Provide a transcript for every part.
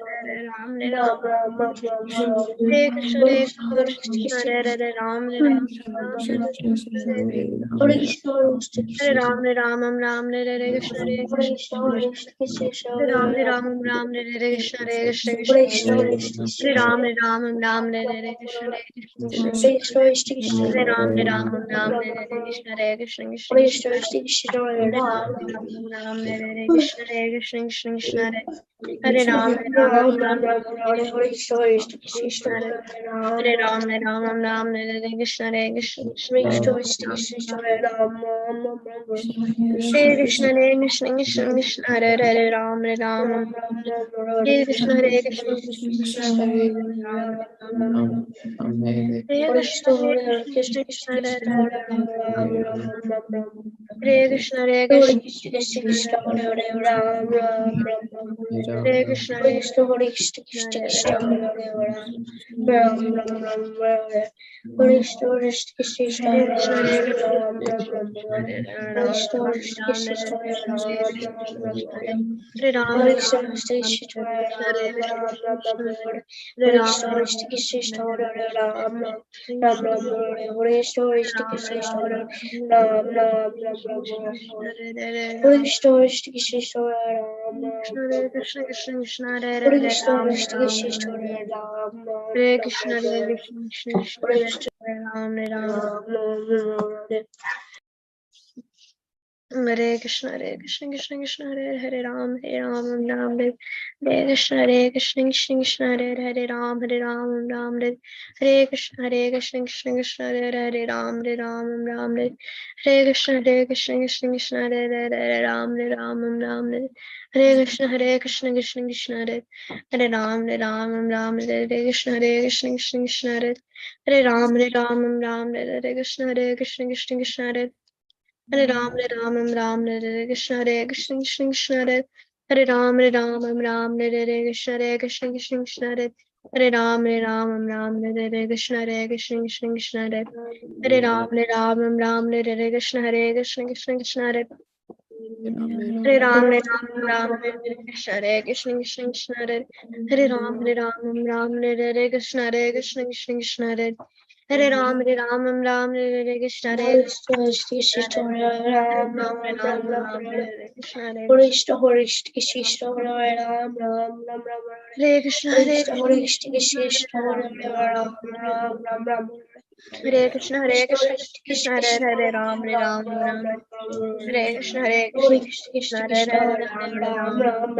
Bye. Ram Hare Krishna Hare Ram Ram Hare Ram Ram Hare Krishna Hare Krishna Hare Ram Hare Krishna Hare Krishna Hare Ram Hare Krishna Hare Krishna Hare Ram Hare Krishna Hare Krishna Hare Ram Hare Krishna Hare Krishna Krishna Hare Hare Ram Hare Krishna Hare Ram Hare Krishna Hare Krishna Hare Krishna Krishna Krishna Hare Hare Ram Hare Krishna Hare Krishna Hare Krishna Krishna Hare Hare Krishna Hare Krishna Hare Krishna Hare Krishna Krishna Hare Hare Ram Hare Krishna Hare Krishna Krishna Hare Ram Hare Krishna Krishna Krishna Hare Hare Ram Ram Hare Krishna Krishna Krishna Hare Hare Ram Ram Hare Krishna Krishna Krishna Hare Hare Ram Ram Hare Krishna Krishna Krishna Hare Hare Ram Ram Hare Krishna Krishna Krishna Hare Hare Ram Ram Hare Krishna Krishna Krishna Hare Hare Ram Hare Krishna Krishna Krishna Hare Hare Ram Hare Krishna Krishna Krishna Hare Ram Hare Krishna Krishna Krishna Hare Ram Hare Krishna Krishna Krishna Hare Ram Hare Krishna Krishna Krishna Hare Hare Ram Hare Krishna Krishna Krishna Hare Ram Hare Krishna Krishna Krishna Hare Ram Hare Krishna Hare Krishna Hare Krishna Krishna Hare Ram Hare Krishna Krishna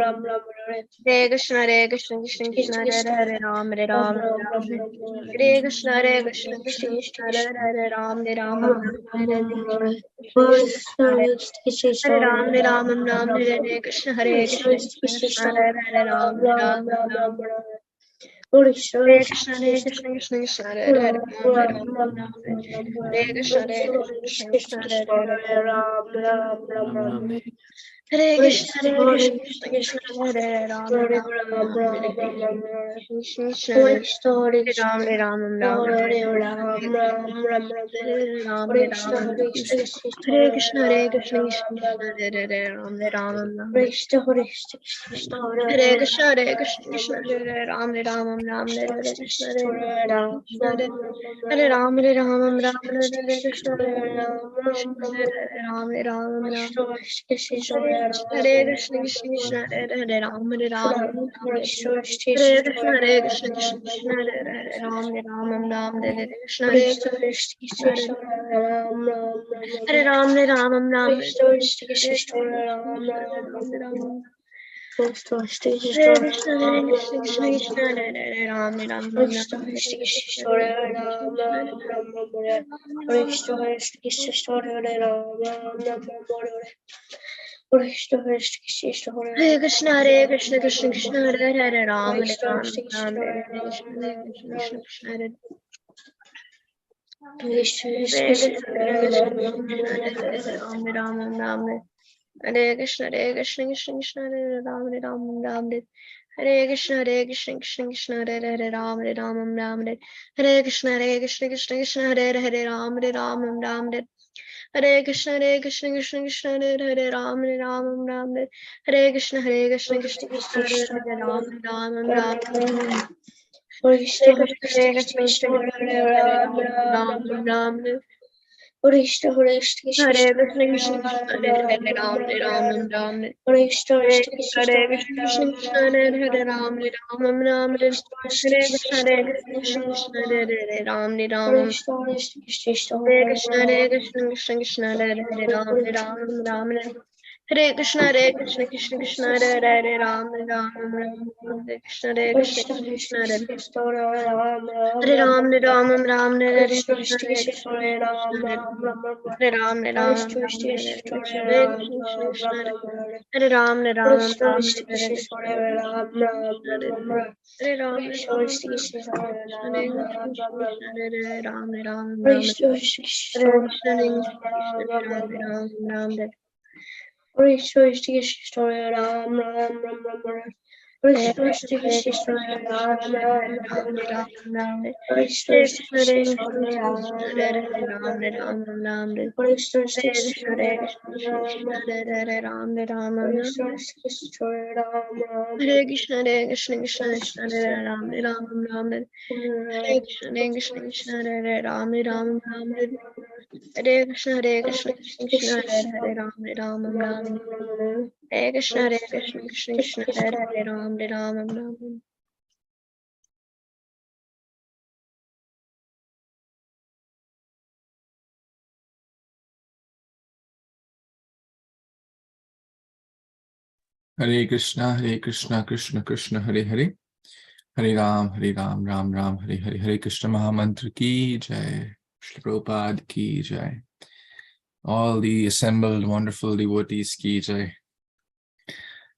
Hare Ram Hare Krishna Krishna Krishna Hare Ram Hare Krishna Krishna Krishna Hare Ram Hare Krishna Hare Krishna Hare Ram Hare Krishna Krishna Krishna Hare Ram Hare Krishna Krishna Krishna Hare Hare Krishna Krishna Hare Ram Krishna Hare Ram Hare Krishna Krishna Hare Ram Hare Krishna Krishna Hare Ram Hare Krishna Hare Ram Hare Krishna Ram Hare Krishna Krishna Hare Ram Hare Krishna Krishna Hare Ram Hare Krishna Hare Ram Hare Krishna Krishna Hare Ram Hare Krishna Krishna Krishna Hare Hare Ram Hare Krishna Krishna Hare Hare Krishna Krishna Krishna Hare Ram Hare Krishna Krishna Krishna Hare Hare Ram Hare Krishna Krishna Krishna Hare Hare Ram Hare Krishna Krishna Krishna Hare Hare Ram Ram Ram Hare Hare Krishna Krishna Krishna Hare Hare Ram Ram Ram Hare Hare Krishna, Krishna Krishna Krishna Hare Ram Ram Ram Hare Krishna, Hare Krishna, Hare Krishna Krishna Krishna Krishna Hare Hare Ram Ram Ram Hare Krishna, Hare Hare Krishna, Krishna Krishna Krishna Krishna Hare Hare Ram Ram Ram Hare Krishna Krishna Krishna Hare Hare Ram Ram Hare Krishna, Hare Krishna, Krishna Hare Krishna Krishna Krishna Krishna Hare Hare Ram Ram Ram Hare Krishna Krishna Krishna Krishna Hare Hare Ram Ram Ram Hare Krishna Hare Krishna Krishna, Krishna Hare Krishna Krishna, Hare Krishna Ram Ram Hare Ram Ram Ram Hare Hare Krishna, Krishna Krishna Krishna Krishna Krishna Ram Krishna Hare Ram Ram Hare Ram Hare Ram Krishna, Ram Krishna Hare Krishna Krishna Ram Krishna Krishna Ram Krishna Hare Ram Hare Ram Hare Ram Krishna, Ram Krishna Hare Krishna Krishna Ram Ram Ram Hare Ram Hare Krishna, Ram Krishna Ram Krishna Hare Ram Krishna Ram Hare Ram Ram Hare Ram Krishna, Krishna Hare Krishna Krishna Krishna Ram Ram Ram Ram Hare Krishna, Krishna Krishna Ram Ram Hare Hare Krishna, Krishna Krishna Hare Krishna Krishna Krishna Ram Krishna Hare Ram Ram Ram Ram Hare Krishna, Hare Krishna Krishna Hare Krishna Krishna Krishna Ram Hare Hare Ram Ram Ram Hare Krishna, Hare Krishna Krishna Hare Krishna Krishna Ram Hare Hare Ram Ram Hare Ram Krishna, Krishna Ram Hare Krishna Hare Krishna Krishna Krishna Hare Ram Ram Ram Hare Krishna Hare Krishna Krishna Hare Ram Ram Ram Hare Krishna Krishna Krishna Hare Hare Ram Ram Ram Hare Krishna Krishna Krishna Krishna Hare Hare Ram Ram Ram Hare Krishna, Krishna Krishna, Hare Hare, Hare Ram, Ram Ram, Hare Hare, Hare Krishna Mahamantra ki jai, Shri Prabhupada ki jai, all the assembled wonderful devotees ki jai.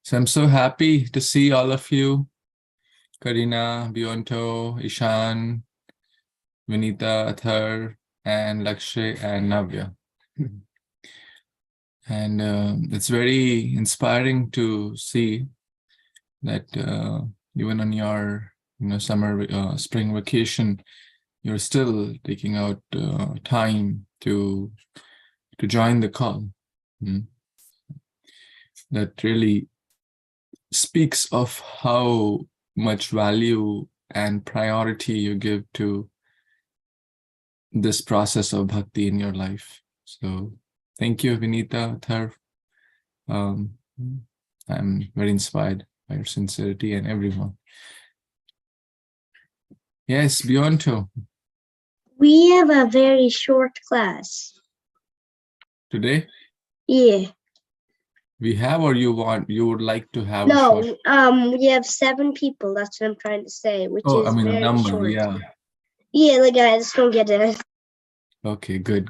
So I'm so happy to see all of you, Karina, Bionto, Ishan, Vinita, Athar, and Lakshay and Navya. And it's very inspiring to see that even on your summer spring vacation, you're still taking out time to join the call. That really speaks of how much value and priority you give to this process of bhakti in your life. So thank you, Vinita, Thar. I'm very inspired by your sincerity and everyone. Yes, Bionto. We have a very short class. Today Yeah. we have, or you would like to have a No, short? we have 7 people. That's what I'm trying to say, which Oh, is I mean very number, short. yeah. Yeah, like I just don't get it. Okay, good.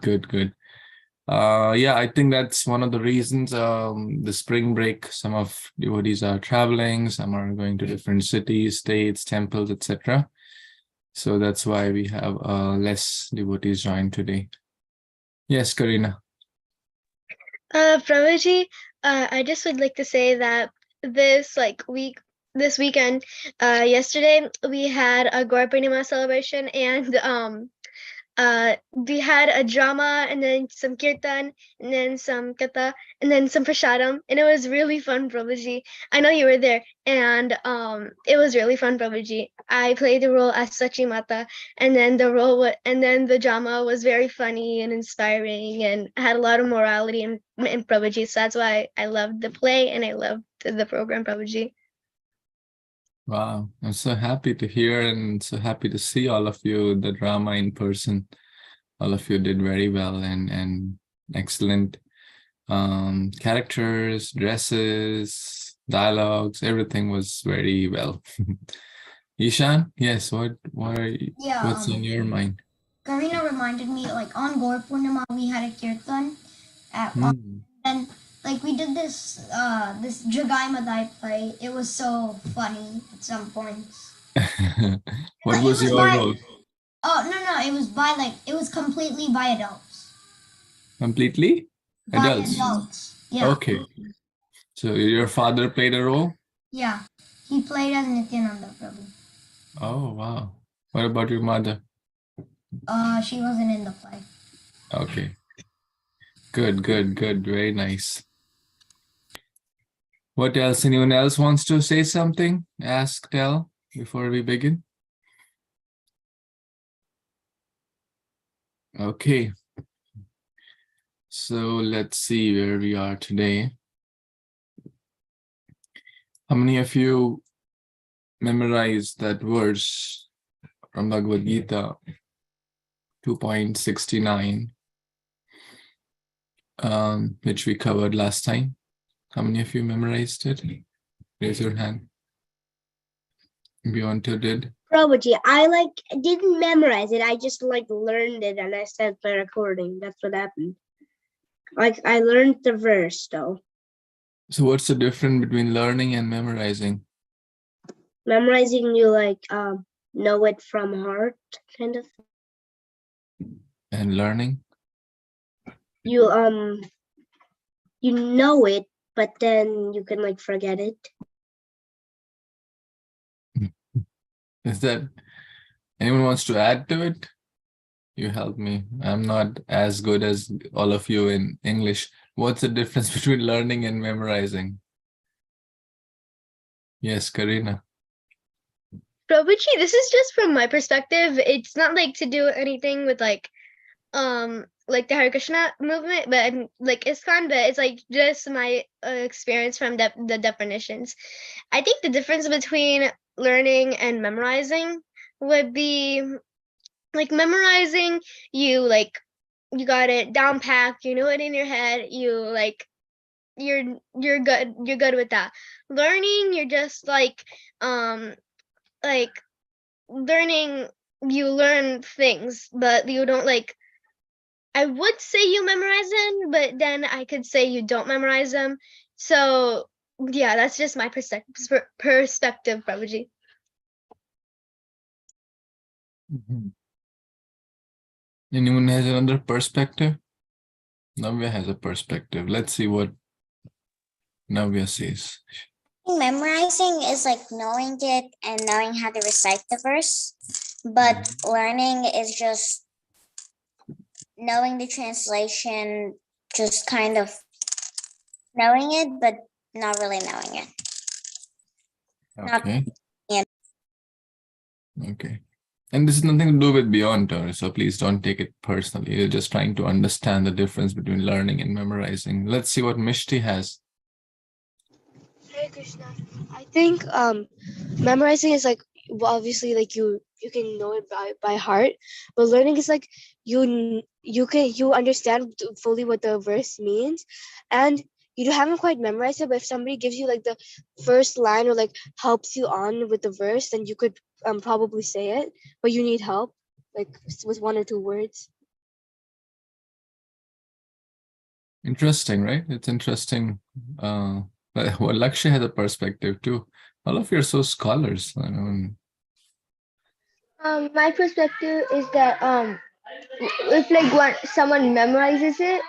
Yeah, I think that's one of the reasons. The spring break, some of devotees are traveling, some are going to different cities, states, temples, etc. So that's why we have less devotees join today. Yes, Karina. Prabhuji, I just would like to say that this weekend, yesterday we had a Gaur Purnima celebration, and we had a drama, and then some kirtan, and then some katha, and then some prashadam, and it was really fun, Prabhuji. I know you were there, and it was really fun, Prabhuji. I played the role as Sachi Mata, and then the drama was very funny and inspiring, and had a lot of morality in Prabhuji. So that's why I loved the play and I loved the program, Prabhuji. Wow, I'm so happy to hear and so happy to see all of you, the drama in person. All of you did very well and excellent characters, dresses, dialogues, everything was very well. Ishan, yes, what's on your mind? Karina reminded me, like on Gaur Purnima, we had a kirtan and like we did this this Jagai Madai play. It was so funny at some points. What It was was your by- role? Oh no, it was completely by adults. Completely? By Adults. adults. Yeah. Okay. So your father played a role? Yeah. He played as Nityananda Prabhu. Oh, wow. What about your mother? She wasn't in the play. Okay. Good, good, good. Very nice. What else? Anyone else wants to say something? Ask, tell before we begin? Okay. So let's see where we are today. How many of you memorized that verse from Bhagavad Gita 2.69, which we covered last time? How many of you memorized it? Raise your hand. Beyonce did. Prabhuji, I didn't memorize it. I just learned it and I sent my recording. That's what happened. I learned the verse though. So what's the difference between learning and memorizing? Memorizing, you know it from heart, kind of. And learning? You know it, but then you can forget it. Is that anyone wants to add to it? You help me. I'm not as good as all of you in English. What's the difference between learning and memorizing? Yes, Karina. Prabhuji, this is just from my perspective. It's not to do anything with the Hare Krishna movement, but ISKCON, but it's just my experience from the definitions. I think the difference between learning and memorizing would be memorizing, you got it down packed, you know it in your head, you're good with that. Learning, you're just learning, you learn things, but you don't I would say you memorize them, but then I could say you don't memorize them. So yeah, that's just my perspective, Prabhuji. Anyone has another perspective? Navya has a perspective. Let's see what Navya says. Memorizing is knowing it and knowing how to recite the verse, but learning is just knowing the translation, just kind of knowing it, but not really knowing it. Okay. Yeah. Okay. And this is nothing to do with beyond Torah, so please don't take it personally. You're just trying to understand the difference between learning and memorizing. Let's see what Mishti has. Hare Krishna. I think memorizing is obviously you can know it by heart, but learning is you understand fully what the verse means, and you haven't quite memorized it. But if somebody gives you the first line or helps you on with the verse, then you could probably say it. But you need help with one or two words. Interesting, right? It's interesting. Well, Lakshya has a perspective too. All of you are so scholars. I mean, My perspective is that if when someone memorizes it,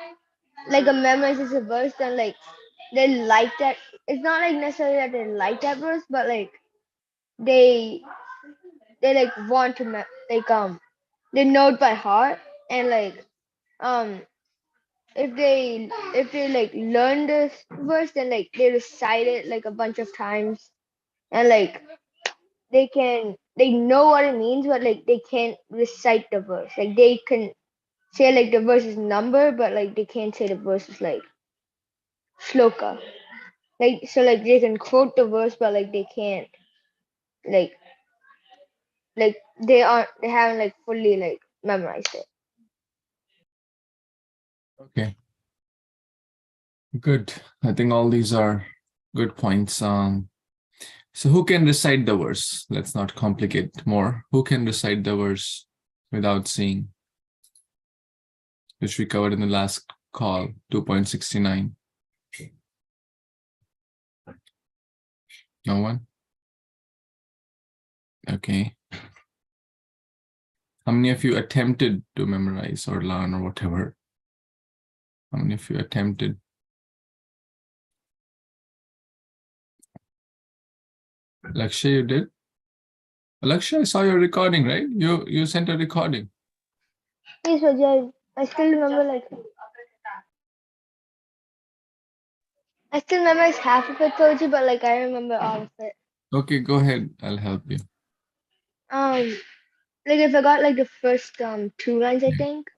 memorizes a verse, then they like that. It's not necessarily that they like that verse, but they want to they know it by heart, and um if they learn this verse, then they recite it a bunch of times, and they know what it means, but they can't recite the verse. They can say the verse's number, but they can't say the verse is shloka. So they can quote the verse, but they can't like they haven't fully memorized it. okay, good. I think all these are good points. So who can recite the verse? Let's not complicate more. Who can recite the verse without seeing? Which we covered in the last call, 2.69. No one? Okay. How many of you attempted to memorize or learn or whatever? How many of you attempted? Lakshya, you did? Lakshya, I saw your recording, right? You sent a recording. Yes, Vijay. I still remember I still memorize half of it, Toji, but like I remember all of it. Okay, go ahead. I'll help you. Like if I got like the first 2 lines, I think.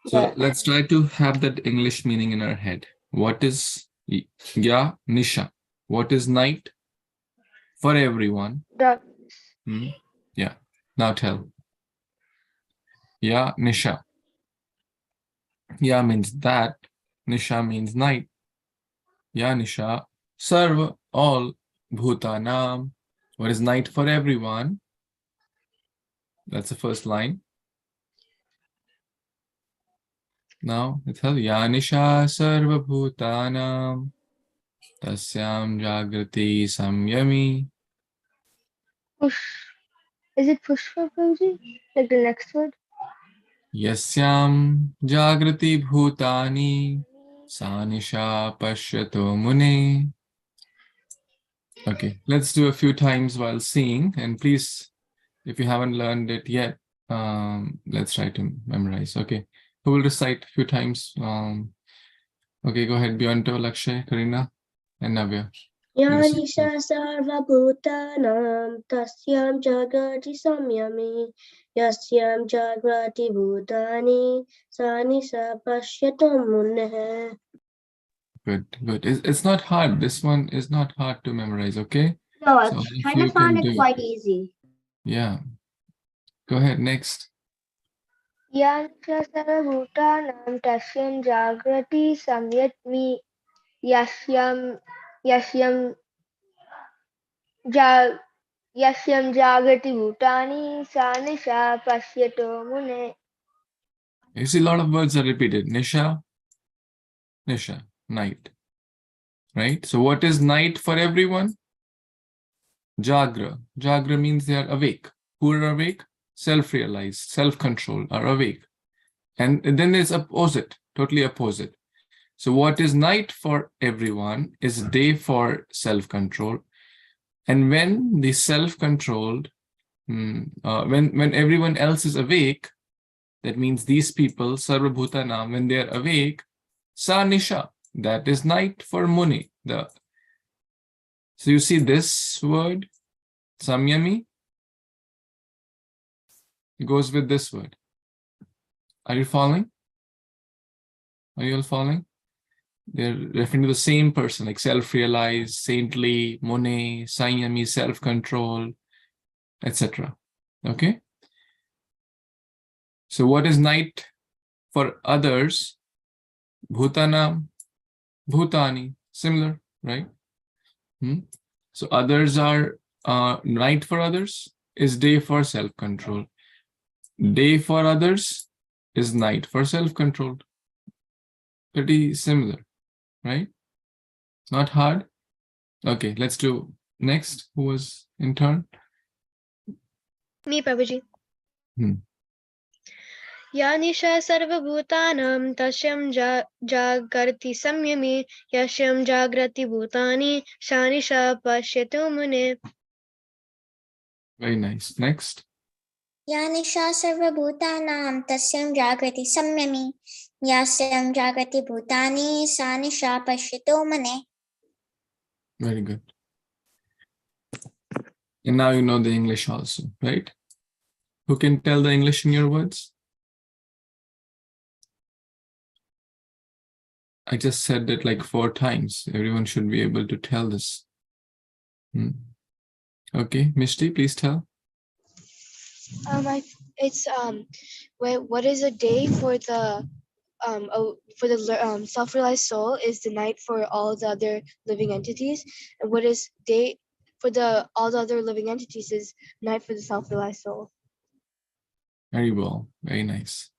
So But let's try to have that English meaning in our head. What is Ya Nisha? What is night for everyone? dark. Yeah. Now tell. Ya Nisha. Ya means that. Nisha means night. Ya Nisha. Sarva, all. Bhutanam. What is night for everyone? That's the first line. Now, tell Ya Nisha Sarva Bhutanam. Tasyam Jagrati Samyami. Push. Is it push for Toji? Like the next word? Yasyam Jagrati Bhutani Sanisha Pashyato Mune. Okay, let's do a few times while seeing, and please, if you haven't learned it yet, let's try to memorize. Okay, who will recite a few times? Okay, go ahead, Beyonto, Lakshay, Karina, and Navya. Yanisha sarvabhutanam tasyam jagrati samyami yasyam jagrati bhutani sanisha pashyatam munah. Good, good. It's not hard. This one is not hard to memorize, okay? No, I So all kind you of found can it do quite easy. Yeah. Go ahead, next. Yansha sarvabhutanam tasyam jagrati samyatmi yasyam yasyam ja yasyam jagrati bhutani sanisha pashyato mune. You see a lot of words are repeated. Nisha, Nisha, night. Right? So what is night for everyone? Jagra. Jagra means they are awake. Who are awake? Self-realized, self-controlled, are awake. And then there's opposite, totally opposite. So what is night for everyone is day for self-control. And when the self-controlled, when everyone else is awake, that means these people, Sarva Bhutanam, when they are awake, Sa Nisha, that is night for Muni. So you see this word, Samyami, goes with this word. Are you following? Are you all following? They're referring to the same person, like self-realized, saintly, Muni, Sanyami, self-control, etc. Okay? So what is night for others? Bhutanam, Bhutani, similar, right? So others are night for others is day for self-control. Day for others is night for self-control. Pretty similar, right? Not hard. Okay, let's do next. Who was in turn? Me, Prabhuji. Hmm. Yanisha sarvabhutanam tasyam jagrati samyami yasyam jagrati bhutani shanisha pashyatu mune. Very nice. Next. Yanisha sarvabhutanam tasyam jagrati samyami yasyam jagrati bhutani sanisha pashyato mane. Very good. And now you know the English also, right? Who can tell the English in your words? I just said it like 4 times. Everyone should be able to tell this. Okay, Mishti, please tell. It's what is a day for the self-realized soul is the night for all the other living entities, and what is day for all the other living entities is night for the self-realized soul. Very well. Very nice.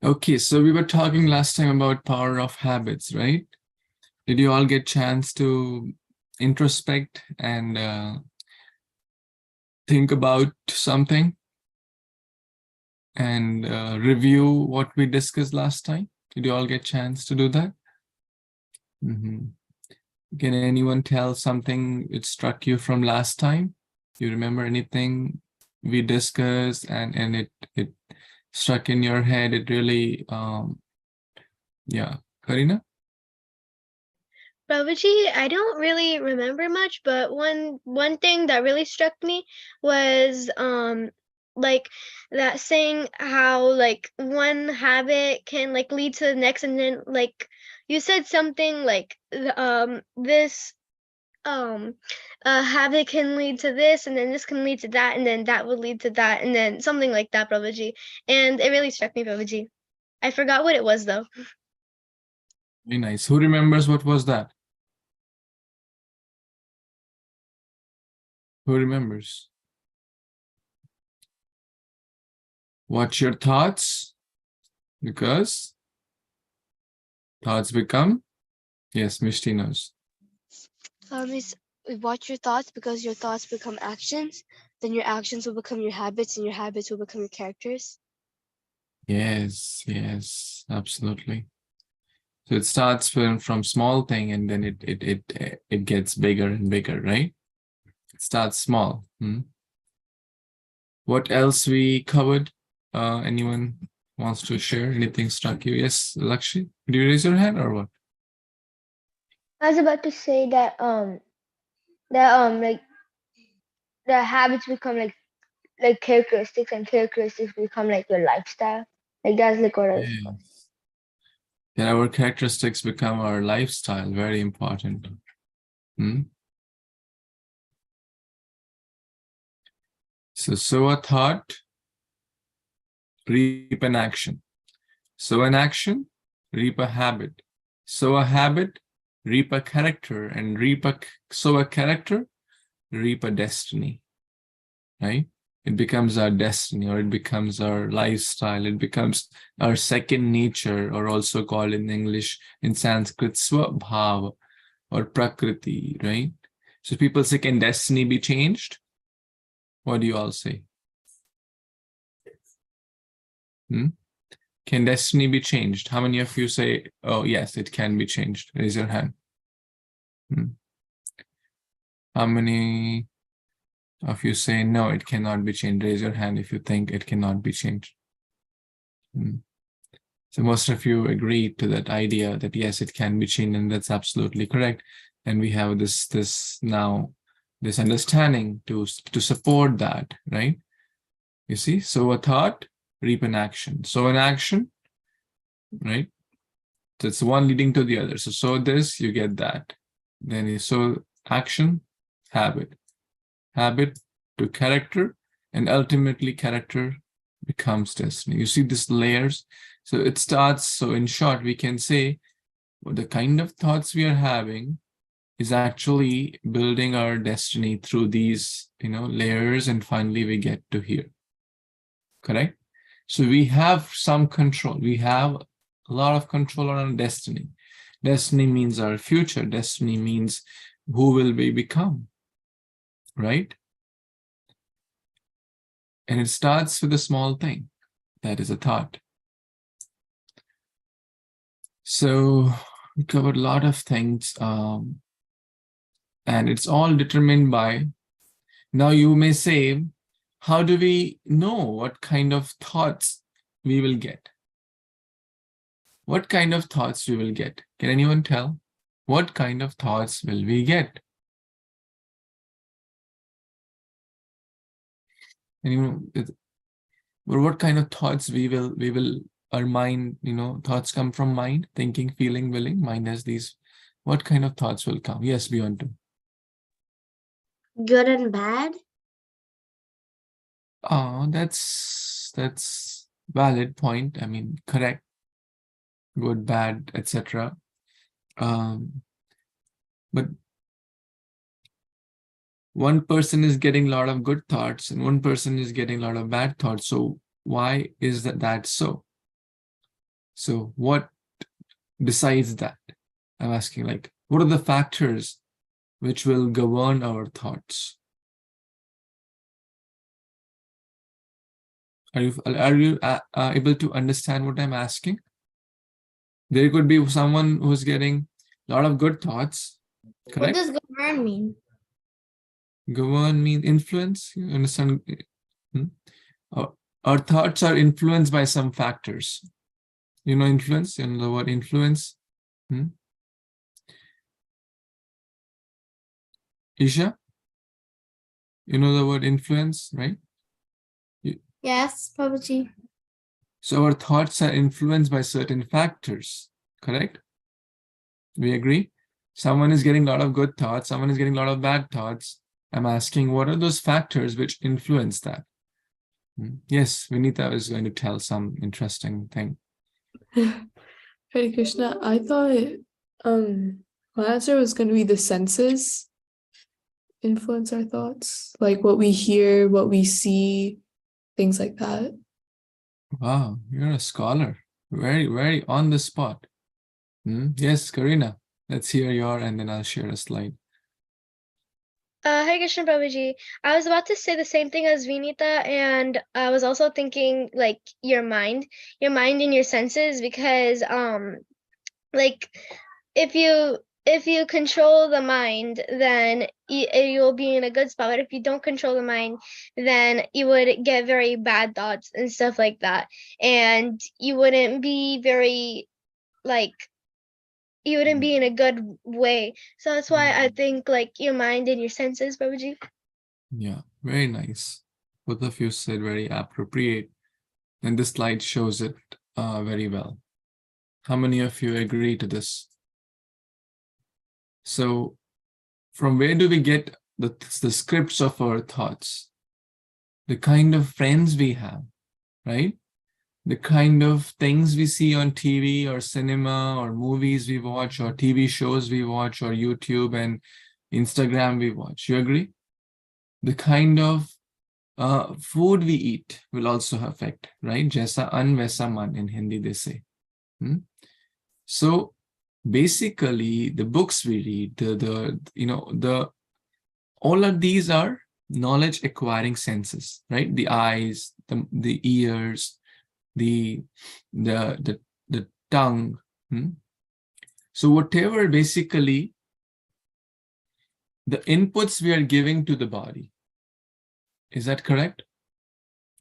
Okay, so we were talking last time about power of habits, right? Did you all get chance to introspect and think about something and review what we discussed last time? Did you all get chance to do that? Can anyone tell something it struck you from last time? You remember anything we discussed and it struck in your head? It really, yeah. Karina? Prabhuji, I don't really remember much, but one thing that really struck me was like that saying how like one habit can like lead to the next, and then like you said something like this habit can lead to this, and then this can lead to that, and then that would lead to that, and then something like that, Prabhuji. And it really struck me, Prabhuji. I forgot what it was though. Very nice. Who remembers what was that? Who remembers? Watch your thoughts, because thoughts become, yes, Mishti knows. Is watch your thoughts, because your thoughts become actions. Then your actions will become your habits, and your habits will become your characters. Yes, yes, absolutely. So it starts from small thing, and then it gets bigger and bigger, right? It starts small. What else we covered? Anyone wants to share? Anything struck you? Yes, Lakshmi, did you raise your hand or what? I was about to say that like the habits become like characteristics, and characteristics become like your lifestyle. Like that's like what I was. Yes. That our characteristics become our lifestyle. Very important. So sow a thought, reap an action. Sow an action, reap a habit. Sow a habit, reap a character, and sow a character, reap a destiny. Right? It becomes our destiny, or it becomes our lifestyle. It becomes our second nature, or also called in English, in Sanskrit, swabhava or prakriti, right? So people say, can destiny be changed? What do you all say? Can destiny be changed? How many of you say, oh, yes, it can be changed? Raise your hand. How many of you say, no, it cannot be changed? Raise your hand if you think it cannot be changed. So most of you agree to that idea that, yes, it can be changed, and that's absolutely correct. And we have this understanding to support that, right? You see, sow a thought, reap an action. Sow an action, right? So it's one leading to the other. So sow this, you get that. Then you sow action, habit to character, and ultimately character becomes destiny. You see these layers. So it starts. So in short, we can say the kind of thoughts we are having is actually building our destiny through these, layers, and finally we get to here. Correct? So we have some control. We have a lot of control on our destiny. Destiny means our future. Destiny means who will we become, right? And it starts with a small thing. That is a thought. So we covered a lot of things, and it's all determined by, now you may say, how do we know what kind of thoughts we will get? What kind of thoughts we will get? Can anyone tell? What kind of thoughts will we get? Anyone? Or what kind of thoughts we will, our mind, thoughts come from mind, thinking, feeling, willing. Mind has these. What kind of thoughts will come? Yes, beyond to. Good and bad? Oh, that's valid point. I mean, correct. Good, bad, etc. But one person is getting a lot of good thoughts, and one person is getting a lot of bad thoughts. So why is that so? So what decides that? I'm asking, like, what are the factors which will govern our thoughts? Are you able to understand what I'm asking? There could be someone who's getting a lot of good thoughts. Correct? What does govern mean? Govern means influence. You understand? Our thoughts are influenced by some factors. Influence. You know the word influence. Isha, you know the word influence, right? Yes, Prabhuji. So our thoughts are influenced by certain factors, correct? We agree? Someone is getting a lot of good thoughts, someone is getting a lot of bad thoughts. I'm asking, what are those factors which influence that? Yes, Vinita is going to tell some interesting thing. Hare Krishna, I thought my answer was going to be the senses influence our thoughts, like what we hear, what we see, things like that. Wow, you're a scholar. Very, very on the spot. Yes, Karina, let's hear your, and then I'll share a slide. Hare Krishna Prabhuji. I was about to say the same thing as Vinita, and I was also thinking like your mind and your senses, because like if you control the mind, then you'll be in a good spot. But if you don't control the mind, then you would get very bad thoughts and stuff like that, and you wouldn't be very like you wouldn't be in a good way. So that's why I think like your mind and your senses, Prabhuji. Yeah, very nice. Both of you said very appropriate, and this slide shows it very well. How many of you agree to this? So, from where do we get the scripts of our thoughts? The kind of friends we have, right? The kind of things we see on TV or cinema or movies we watch or TV shows we watch or YouTube and Instagram we watch. You agree? The kind of food we eat will also affect, right? Jaisa an vaisa man in Hindi they say. So basically, the books we read, all of these are knowledge acquiring senses, right? The eyes, the ears, the tongue. So whatever basically the inputs we are giving to the body, is that correct?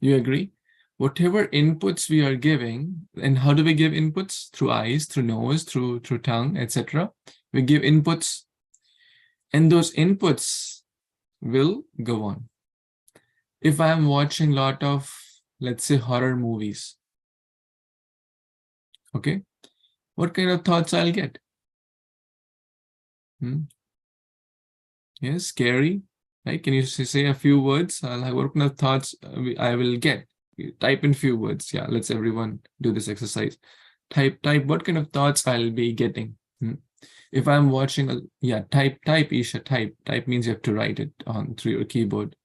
You agree? Whatever inputs we are giving, and how do we give inputs? Through eyes, through nose, through tongue, etc. We give inputs, and those inputs will go on. If I'm watching a lot of, let's say, horror movies, okay, what kind of thoughts I'll get? Yes, scary, right? Can you say a few words? I'll have what kind of thoughts I will get. You type in few words. Yeah, let's everyone do this exercise. Type what kind of thoughts I'll be getting. If I'm watching, type Isha, type means you have to write it on through your keyboard.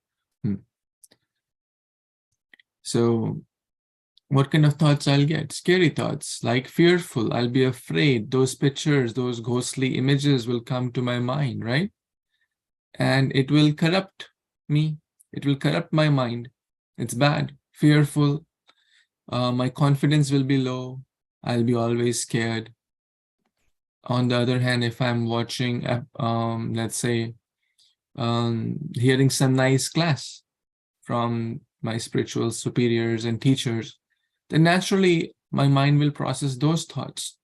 So what kind of thoughts I'll get? Scary thoughts, like fearful. I'll be afraid. Those pictures, those ghostly images will come to my mind, right? And it will corrupt me. It will corrupt my mind. It's bad. Fearful. My confidence will be low. I'll be always scared. On the other hand, if I'm watching, let's say, hearing some nice class from my spiritual superiors and teachers, then naturally my mind will process those thoughts.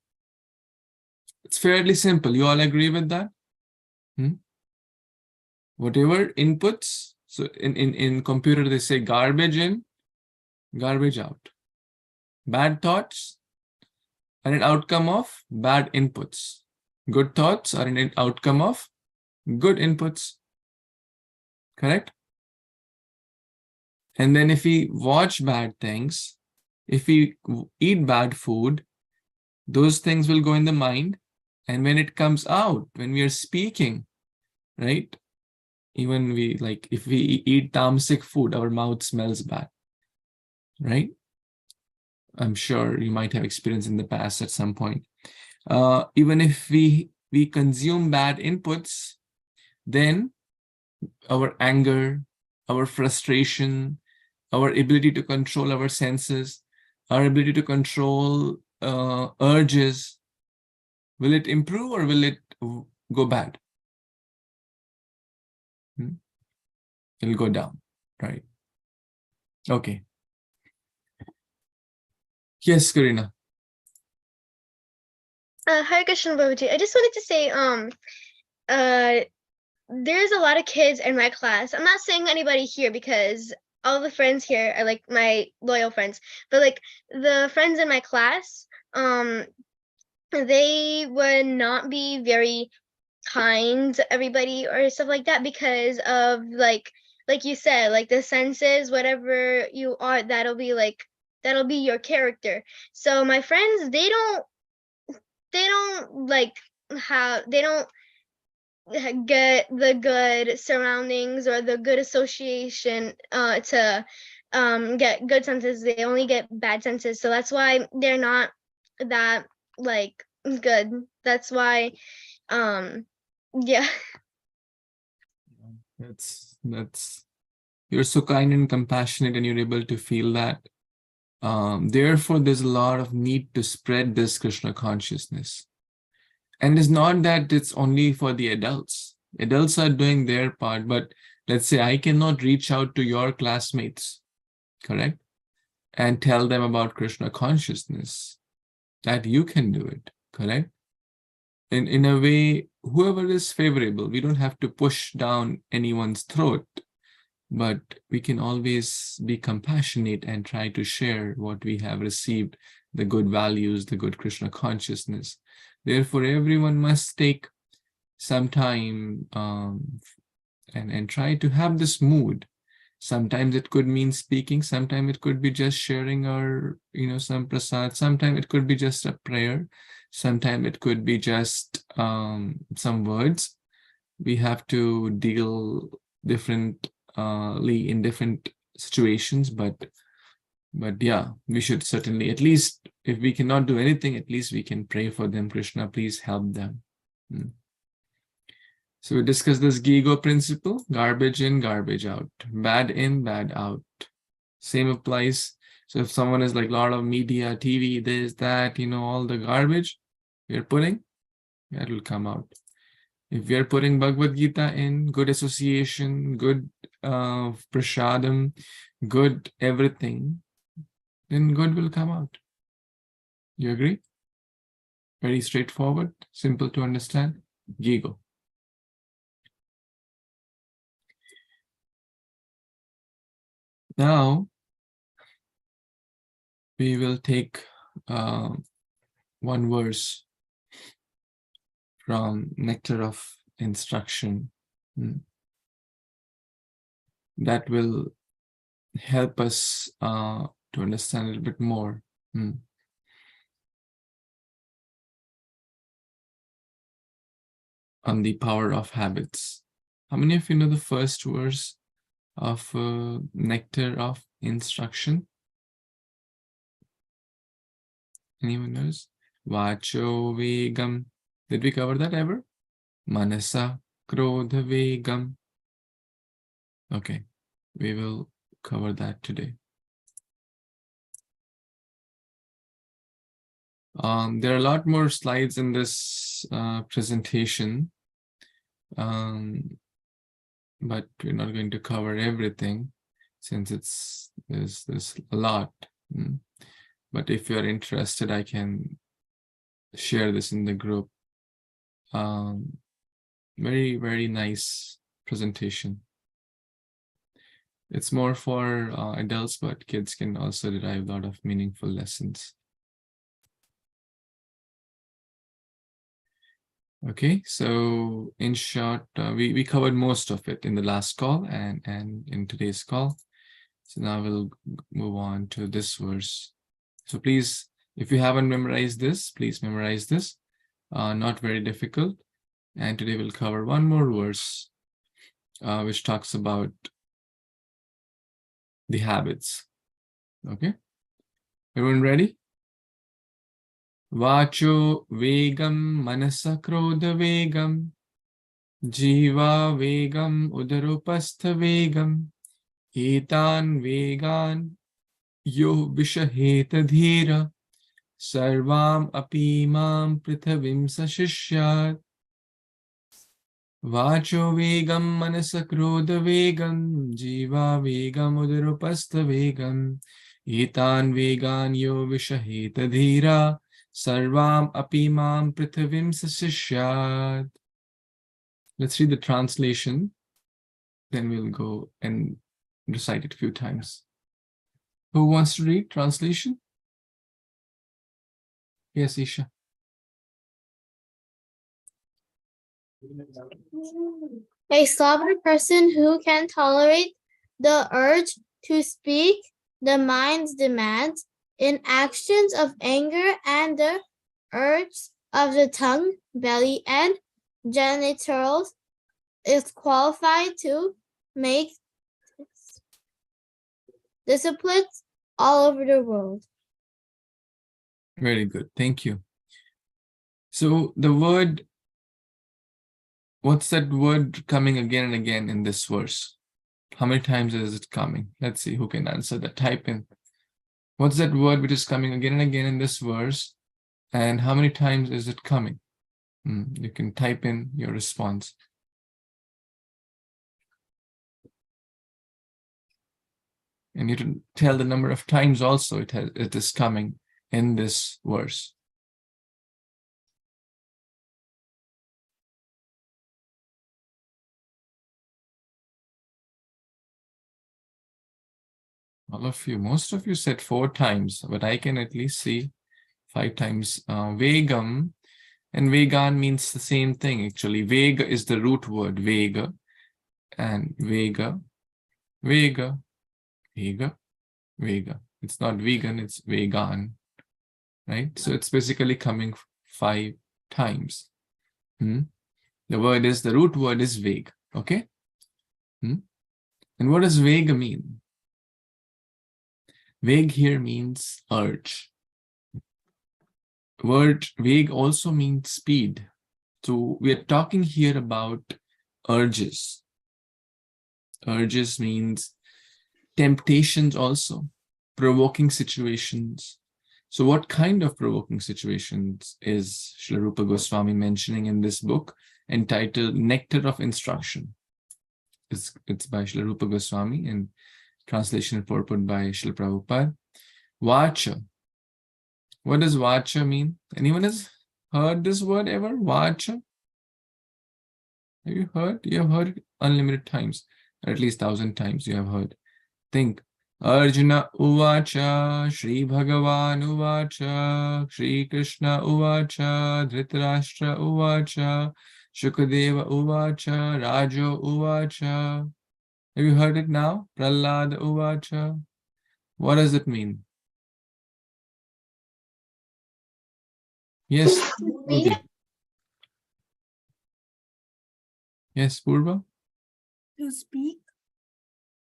It's fairly simple. You all agree with that? Whatever inputs, so in computer they say garbage in, garbage out. Bad thoughts are an outcome of bad inputs. Good thoughts are an outcome of good inputs. Correct? And then if we watch bad things, if we eat bad food, those things will go in the mind. And when it comes out, when we are speaking, right? Even if we eat tamasic food, our mouth smells bad, right? I'm sure you might have experienced in the past at some point. Even if we consume bad inputs, then our anger, our frustration, our ability to control our senses, our ability to control urges, will it improve or will it go bad? It'll go down, right? Okay. Yes, Karina. Hare Krishna Prabhuji. I just wanted to say, there's a lot of kids in my class. I'm not saying anybody here because all the friends here are like my loyal friends, but like the friends in my class, they would not be very kind to everybody or stuff like that because of like you said, like the senses, whatever you are, that'll be your character. So my friends, they don't like have they don't get the good surroundings or the good association to get good senses. They only get bad senses, so that's why they're not that like good. That's why yeah. That's you're so kind and compassionate, and you're able to feel that. Therefore, there's a lot of need to spread this Krishna consciousness. And it's not that it's only for the adults. Adults are doing their part, but let's say I cannot reach out to your classmates, correct? And tell them about Krishna consciousness. That you can do it, correct? In a way, whoever is favorable, we don't have to push down anyone's throat, but we can always be compassionate and try to share what we have received, the good values, the good Krishna consciousness. Therefore, everyone must take some time and try to have this mood. Sometimes it could mean speaking, sometimes it could be just sharing our, some prasad, sometimes it could be just a prayer, sometimes it could be just some words. We have to deal differently in different situations, but yeah, we should certainly, at least if we cannot do anything, at least we can pray for them. Krishna, please help them. So we discussed this GIGO principle: garbage in, garbage out, bad in, bad out. Same applies. So if someone is like a lot of media, TV, this, that, all the garbage we're putting, that will come out. If we are putting Bhagavad Gita in, good association, good prasadam, good everything, then good will come out. You agree? Very straightforward, simple to understand. GIGO. Now, we will take one verse from Nectar of Instruction that will help us to understand a little bit more. On the power of habits. How many of you know the first verse of Nectar of Instruction? Anyone knows? Vacho Vegam. Did we cover that ever? Manasa Krodha Vegam. Okay, we will cover that today. There are a lot more slides in this presentation, but we're not going to cover everything since there's a lot. But if you're interested, I can share this in the group. Very, very nice presentation. It's more for adults, but kids can also derive a lot of meaningful lessons. Okay, so in short, we covered most of it in the last call and in today's call. So now we'll move on to this verse. So please, if you haven't memorized this, please memorize this. Not very difficult. And today we'll cover one more verse, which talks about the habits. Okay, everyone ready? Vacho vegam manasa krodha vegam jiva vegam udarupastha vegam etan vegan yo vishaheta dhira sarvam api mam prithvim sashishyat. Vacho vegam manasa krodha vegam jiva vegam udarupastha vegam etan vegan yo vishaheta dhira Sarvam api mam prithvim sasishyat. Let's read the translation. Then we'll go and recite it a few times. Who wants to read translation? Yes, Isha. A sovereign person who can tolerate the urge to speak, the mind's demands, in actions of anger and the urge of the tongue, belly, and genitals is qualified to make disciplines all over the world. Very good. Thank you. So the word, what's that word coming again and again in this verse? How many times is it coming? Let's see who can answer that. Type in. What's that word which is coming again and again in this verse? And how many times is it coming? You can type in your response. And you can tell the number of times also it is coming in this verse. All of you, most of you said 4 times, but I can at least see 5 times. Vegam and vegan means the same thing actually. Vega is the root word, vega, and vega, vega, vega, vega. It's not vegan, it's vegan, right? So it's basically coming 5 times. The word is, the root word is veg, okay? And what does vega mean? Veg here means urge. Word veg also means speed. So we are talking here about urges. Urges means temptations also, provoking situations. So what kind of provoking situations is Srila Rupa Goswami mentioning in this book entitled Nectar of Instruction? It's by Srila Rupa Goswami and translation and purport by Srila Prabhupada. Vacha. What does vacha mean? Anyone has heard this word ever? Vacha? Have you heard? You have heard it unlimited times. At least 1,000 times you have heard. Think. Arjuna uvacha, Shri Bhagavan uvacha, Shri Krishna uvacha, Dhritarashtra uvacha, Shukadeva uvacha, Rajo uvacha. Have you heard it now? Prahlad uvacha. What does it mean? Yes. Okay. Yes, Purva? To speak.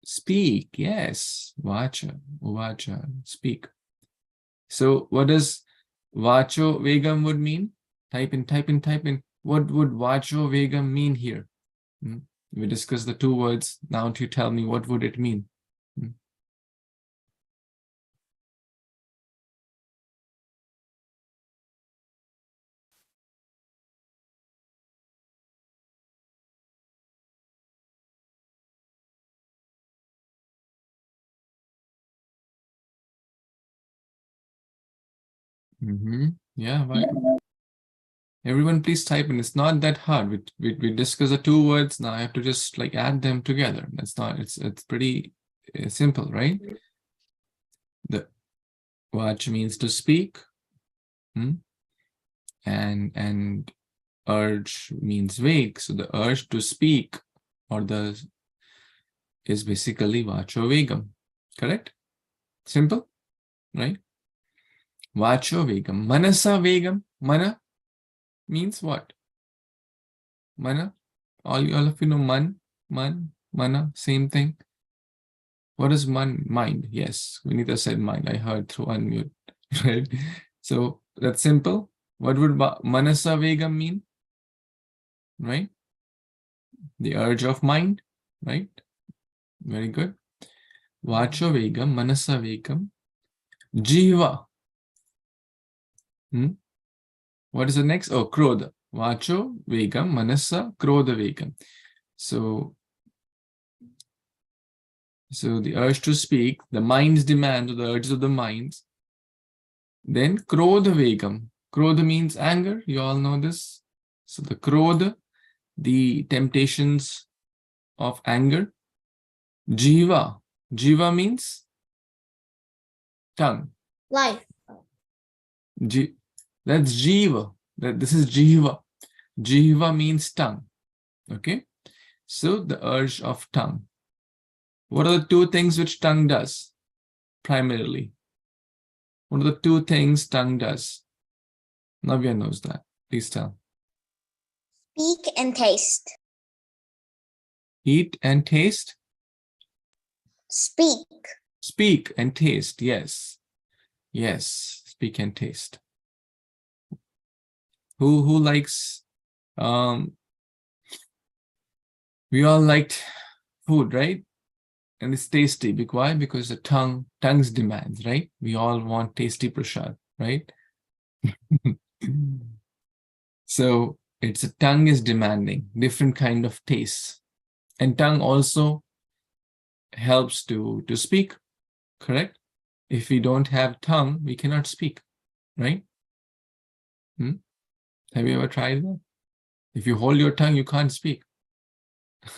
Speak, yes. Vacha, uvacha, speak. So what does vacho vegam would mean? Type in, type in, type in. What would vacho vegam mean here? We discussed the 2 words. Now you tell me what would it mean? Yeah, right. Everyone please type in. It's not that hard. We discuss the 2 words. Now I have to just like add them together. That's not, it's pretty simple, right? The vach means to speak. And urge means veg. So the urge to speak is basically vacho vegam. Correct? Simple, right? Vacho vegam. Manasa vegam. Mana means what? Mana. All of you know mana, same thing. What is mind? Yes, Vinita said mind. I heard through unmute, right? So that's simple. What would manasa vegam mean? Right? The urge of mind, right? Very good. Vacho vegam, manasa vegam, jiva. What is the next? Oh, krodha. Vacho vegam, manasa, krodha vegam. So the urge to speak, the mind's demand, or the urges of the minds. Then krodha vegam. Krodha means anger. You all know this. So the krodha, the temptations of anger? Jiva. Jiva means tongue. Life. That's jiva. This is jiva. Jiva means tongue. Okay. So the urge of tongue. What are the two things which tongue does primarily? What are the two things tongue does? Navya knows that. Please tell. Speak and taste. Eat and taste. Speak. Speak and taste. Yes. Yes. Speak and taste. Who likes we all liked food, right? And it's tasty. Why? Because the tongue's demands, right? We all want tasty prasad, right? So it's a tongue is demanding different kind of tastes, and tongue also helps to speak, correct? If we don't have tongue, we cannot speak, right? Have you ever tried that? If you hold your tongue, you can't speak.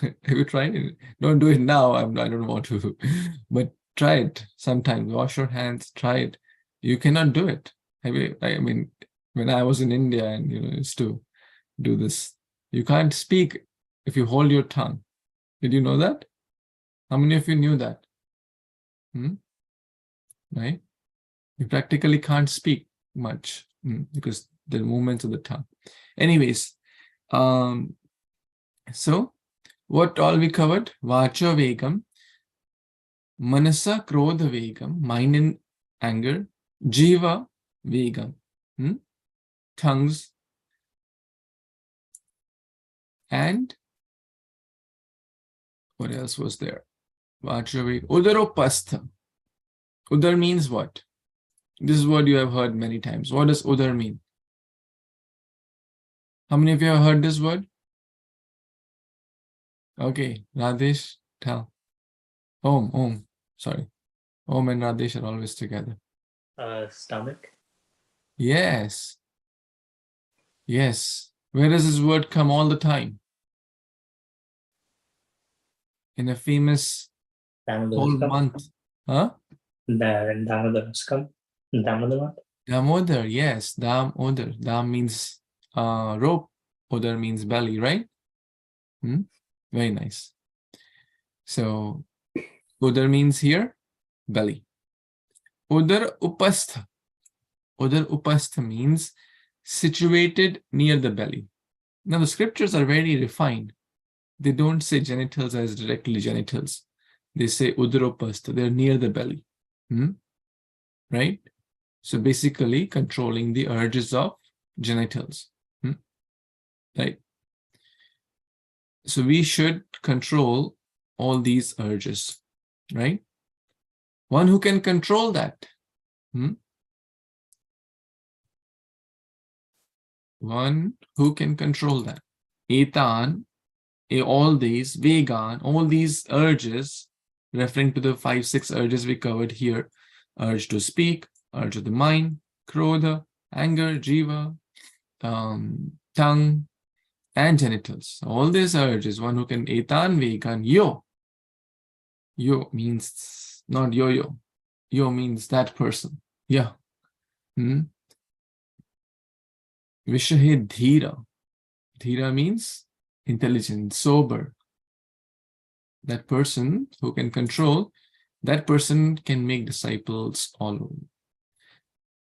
Have you tried it? Don't do it now. I don't want to, but try it sometime. Wash your hands. Try it. You cannot do it. Have you? I mean, when I was in India and used to do this, you can't speak if you hold your tongue. Did you know that? How many of you knew that? Right? You practically can't speak much because the movements of the tongue. Anyways, so what all we covered? Vacha vegam, manasa krodha vegam, mind and anger, jiva vegam, tongues, and what else was there? Vacha vegam, udaropastha. Udar means what? This is what you have heard many times. What does udar mean? How many of you have heard this word? Okay, Radesh, tell. Om. Sorry. Om and Radesh are always together. Stomach. Yes. Yes. Where does this word come all the time? In a famous whole month. Huh? Damodar, yes. Damodar. Dam means rope. Odar means belly, right? Very nice. So, Udar means here, belly. Udar upastha. Udar upastha means situated near the belly. Now, the scriptures are very refined. They don't say genitals as directly genitals. They say udaropastha. They're near the belly. Right? So, basically, controlling the urges of genitals. Right? So we should control all these urges, right? One who can control that. One who can control that. Etan, all these, vegan, all these urges, referring to the 5-6 urges we covered here. Urge to speak, urge of the mind, krodha, anger, jiva, tongue, and genitals. All these urges, one who can etan vegan, yo. Yo means not yo-yo. Yo means that person. Yeah. Vishahe dhira. Dhira means intelligent, sober. That person who can control, that person can make disciples all over.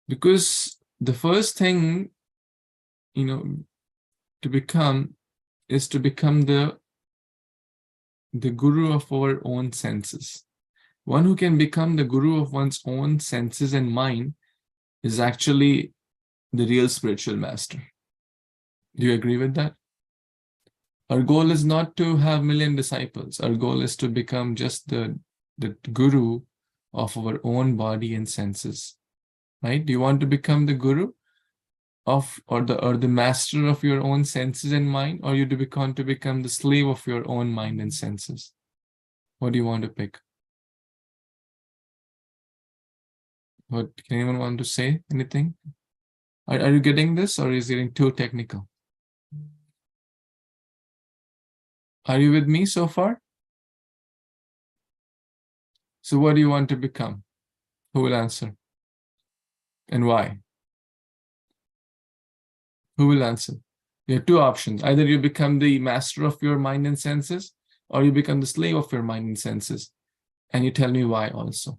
Because the first thing, to become is to become the guru of our own senses. One who can become the guru of one's own senses and mind is actually the real spiritual master. Do you agree with that? Our goal is not to have million disciples. Our goal is to become just the guru of our own body and senses. Right? Do you want to become the guru of or the master of your own senses and mind, or you want to become the slave of your own mind and senses? What do you want to pick? Can anyone want to say anything? Are you getting this, or is it getting too technical? Are you with me so far? So what do you want to become? Who will answer? And why? Who will answer? You have two options. Either you become the master of your mind and senses, or you become the slave of your mind and senses. And you tell me why also.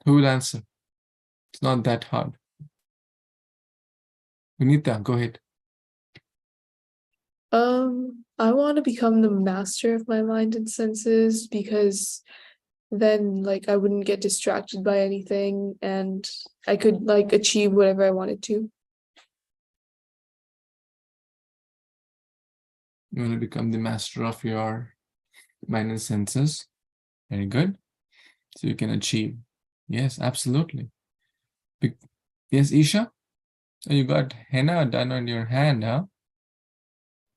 Who will answer? It's not that hard. Vinita, go ahead. I want to become the master of my mind and senses because then like I wouldn't get distracted by anything and I could like achieve whatever I wanted to. You want to become the master of your mind and senses. Very good. So you can achieve. Yes, absolutely. Yes, Isha? Oh, you got henna done on your hand, huh?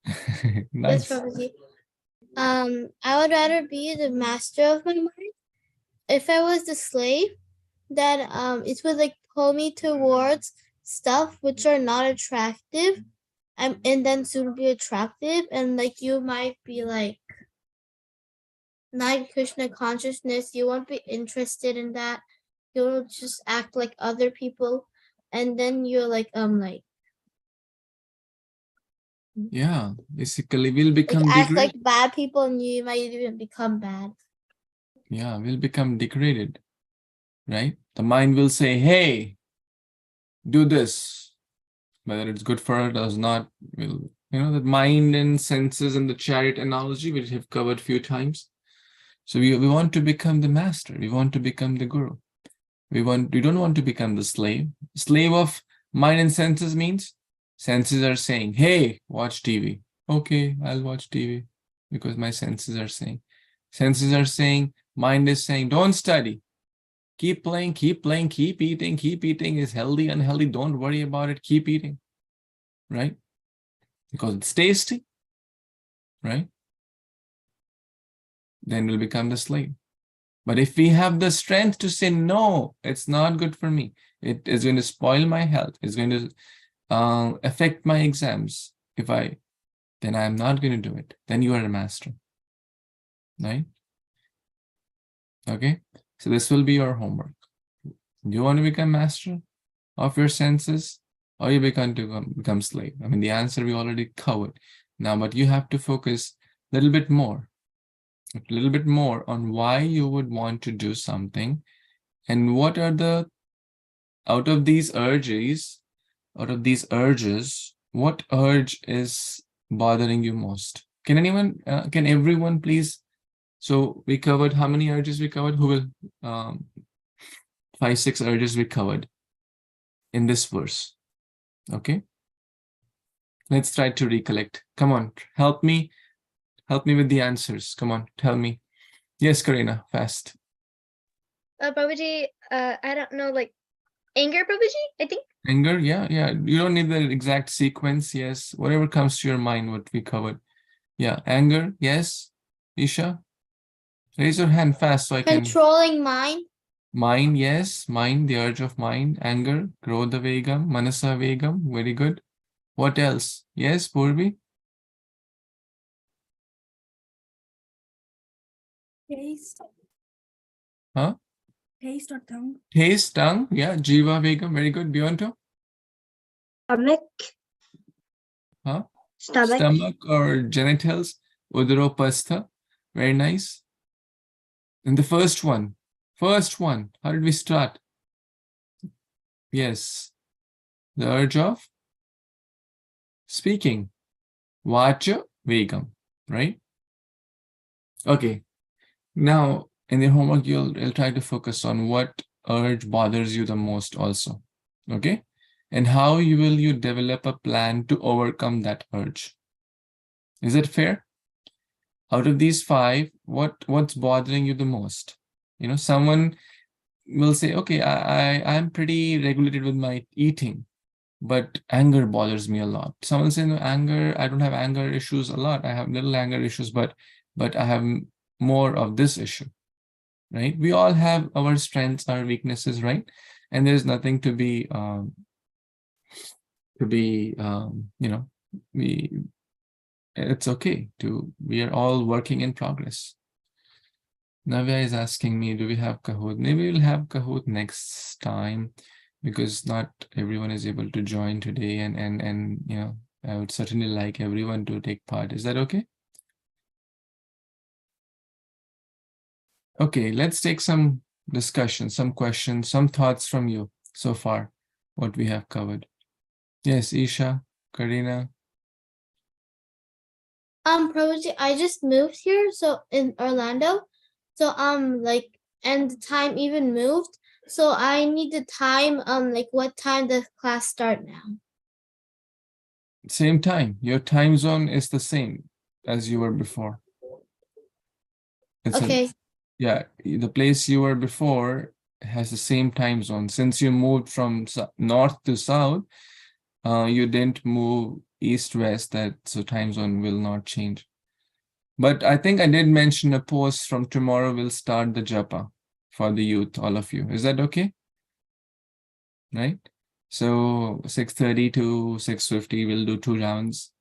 Yes, Nice. Prabhuji. I would rather be the master of my mind. If I was the slave, then it would like pull me towards stuff which are not attractive, and then soon be attractive, and like you might be like not Krishna consciousness. You won't be interested in that. You'll just act like other people, and then you're like Yeah, basically we'll become act degraded. like bad people, and you might even become bad. Yeah, we'll become degraded, right? The mind will say, hey, do this. Whether it's good for it or not, will the mind and senses and the chariot analogy, which have covered a few times. So we want to become the master. We want to become the guru. We don't want to become the slave. Slave of mind and senses means senses are saying, hey, watch TV. Okay, I'll watch TV because my senses are saying. Senses are saying, mind is saying, don't study. Keep playing, keep eating. Keep eating is healthy, unhealthy. Don't worry about it. Keep eating, right? Because it's tasty, right? Then we'll become the slave. But if we have the strength to say, no, it's not good for me. It is going to spoil my health. It's going to affect my exams. Then I'm not going to do it. Then you are a master, right? Okay. So this will be your homework. Do you want to become master of your senses, or you become slave? I mean, the answer we already covered. Now, but you have to focus a little bit more on why you would want to do something, and what are out of these urges, what urge is bothering you most? Can everyone please? So we covered how many urges we covered? Who will 5-6 urges we covered in this verse. Okay. Let's try to recollect. Come on, help me with the answers. Come on, tell me. Yes, Karina, fast. Prabhuji, I don't know, like anger, Prabhuji, I think. Anger, yeah. You don't need the exact sequence. Yes, whatever comes to your mind, what we covered. Yeah, anger, yes. Isha, raise your hand fast so I can. Controlling mind. Mind, yes. Mind, the urge of mind. Anger, krodha vegam, manasa vegam. Very good. What else? Yes, Purvi? Taste. Huh? Taste or tongue. Taste, tongue. Yeah, jiva vegam. Very good. Beyonto? Stomach. Huh? Stomach. Stomach or genitals. Udaropastha. Very nice. And the first one. How did we start? Yes. The urge of speaking. Vacha vegam. Right? Okay. Now, in your homework, you'll try to focus on what urge bothers you the most also. Okay? And how will you develop a plan to overcome that urge? Is it fair? Out of these 5, what's bothering you the most? Someone will say, okay, I'm pretty regulated with my eating, but anger bothers me a lot. Someone will say, no, anger, I don't have anger issues a lot. I have little anger issues, but I have more of this issue, right? We all have our strengths, our weaknesses, right? And there's nothing to be It's okay we are all working in progress. Navya is asking me, do we have Kahoot? Maybe we'll have Kahoot next time, because not everyone is able to join today, and you know, I would certainly like everyone to take part. Is that okay? Okay, let's take some discussion, some questions, some thoughts from you so far, what we have covered. Yes, Isha, Karina. Prabhuji, I just moved here, so in Orlando. So like, and the time even moved. So I need the time, like what time does class start now? Same time. Your time zone is the same as you were before. Okay. Yeah, the place you were before has the same time zone. Since you moved from north to south, you didn't move east-west, so time zone will not change. But I think I did mention a post from tomorrow will start the japa for the youth, all of you. Is that okay? Right? So 6:30 to 6:50, we'll do 2 rounds.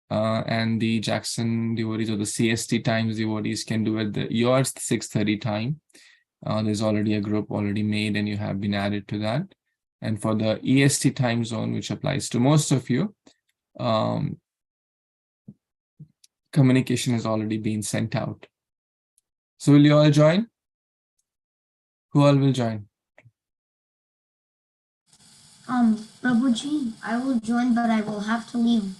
And the Jackson devotees or the CST times devotees can do it yours 6:30 time. There's already a group already made and you have been added to that. And for the EST time zone, which applies to most of you, communication has already been sent out. So will you all join? Who all will join? Prabhuji, I will join, but I will have to leave.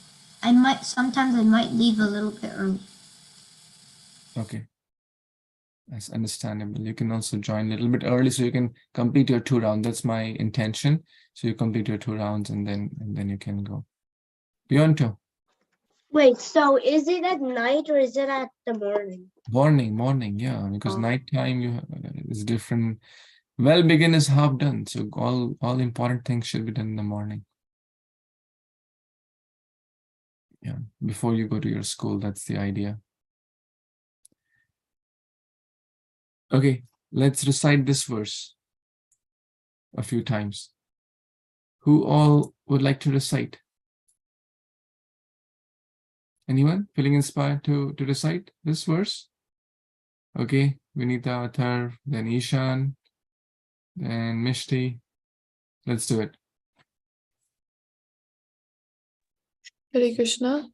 Sometimes I might leave a little bit early. Okay. That's understandable. You can also join a little bit early so you can complete your 2 rounds. That's my intention. So you complete your 2 rounds and then you can go. Beyond 2. Wait, so is it at night or is it at the morning? Morning, yeah, because nighttime is different. Well, begin is half done. So all important things should be done in the morning. Yeah, before you go to your school, that's the idea. Okay, let's recite this verse a few times. Who all would like to recite? Anyone feeling inspired to recite this verse? Okay, Vinita, Athar, then Ishan, then Mishti. Let's do it. Hare Krishna.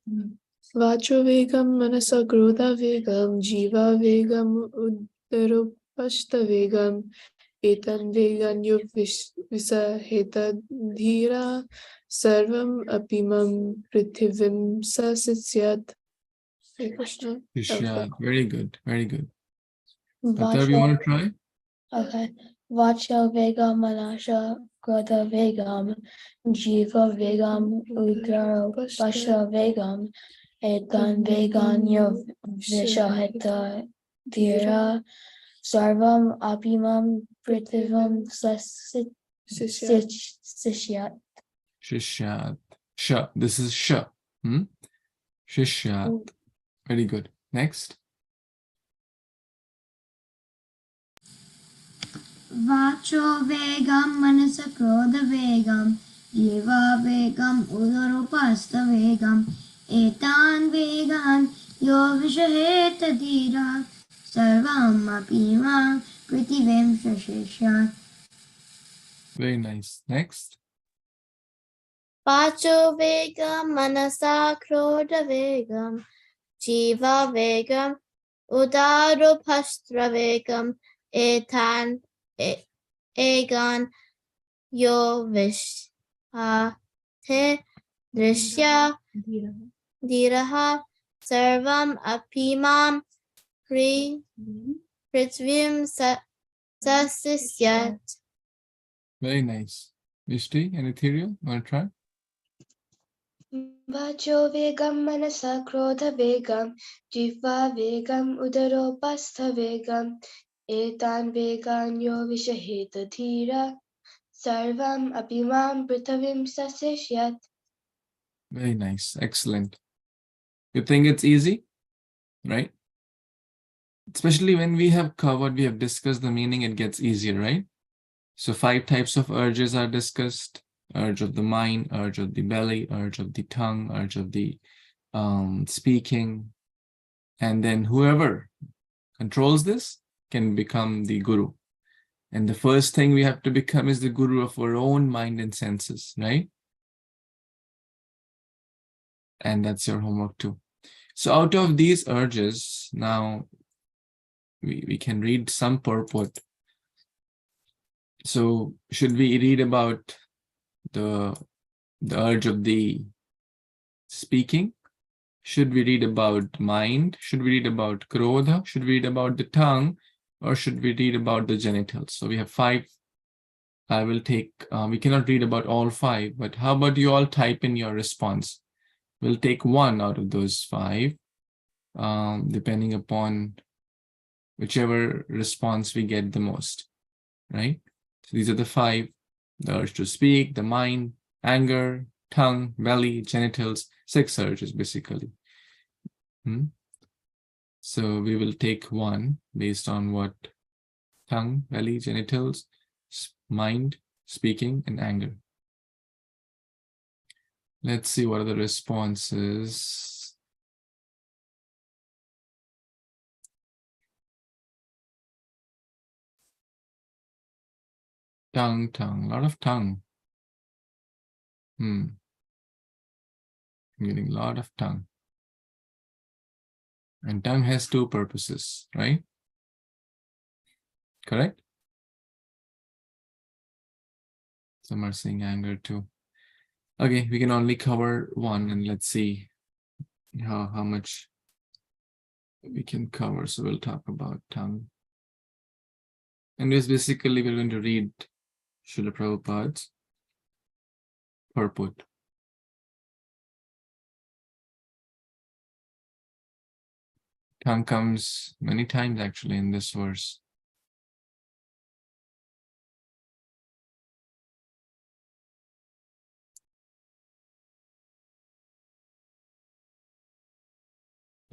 Vacho vegam manasa krodha vegam jiva vegam udarupashta vegam etam veganyo visaheta dhira sarvam apimam prithivim sasisyat. Hare Krishna. Ishan, very good, very good. Athar, Vacho, you want to try? okay. Vacho vegam manasha krodha vegam jiva vegam udara pasha vegam etan veganyo vishaheta dhira sarvam apimam prithvam Sishyat. sisyat. Shishyat. Sha. This is sha. Shishyat. Very good. Next. Vacho vegam manasa krodha vegam jiva vegam udarupasta vegam etan vegan yo vishaheta dhira sarvam apimam prithivim shashishyat. Very nice. Next. Vacho vegam manasa krodha vegam jiva vegam udarupashtra vegam etan egan yo vishate drishya dhiraha sarvam apimam prithvim sasisyat. Very nice. Mishti and Ethereal, want to try? Vacho vegam manasa krodha vegam jiva vegam udaropastha vegam etan veganyo vishaheta dhira sarvam apimam prithvim sasishyat. Very nice. Excellent. You think it's easy? Right? Especially when we have discussed the meaning, it gets easier, right? So 5 types of urges are discussed. Urge of the mind, urge of the belly, urge of the tongue, urge of the speaking, and then whoever controls this can become the guru. And the first thing we have to become is the guru of our own mind and senses, right? And that's your homework too. So out of these urges, now we can read some purport. So should we read about the urge of the speaking? Should we read about mind? Should we read about krodha? Should we read about the tongue? Or should we read about the genitals? So we have 5. I will take, we cannot read about all 5, but how about you all type in your response? We'll take 1 out of those 5, depending upon whichever response we get the most, right? So these are the 5: the urge to speak, the mind, anger, tongue, belly, genitals, 6 urges basically. So we will take 1 based on what: tongue, belly, genitals, mind, speaking, and anger. Let's see what are the responses. Tongue, a lot of tongue. I'm getting a lot of tongue. And tongue has 2 purposes, right? Correct? Some are saying anger too. Okay, we can only cover 1, and let's see how much we can cover. So we'll talk about tongue. And this basically we're going to read Srila Prabhupada's purport. Tongue comes many times actually in this verse.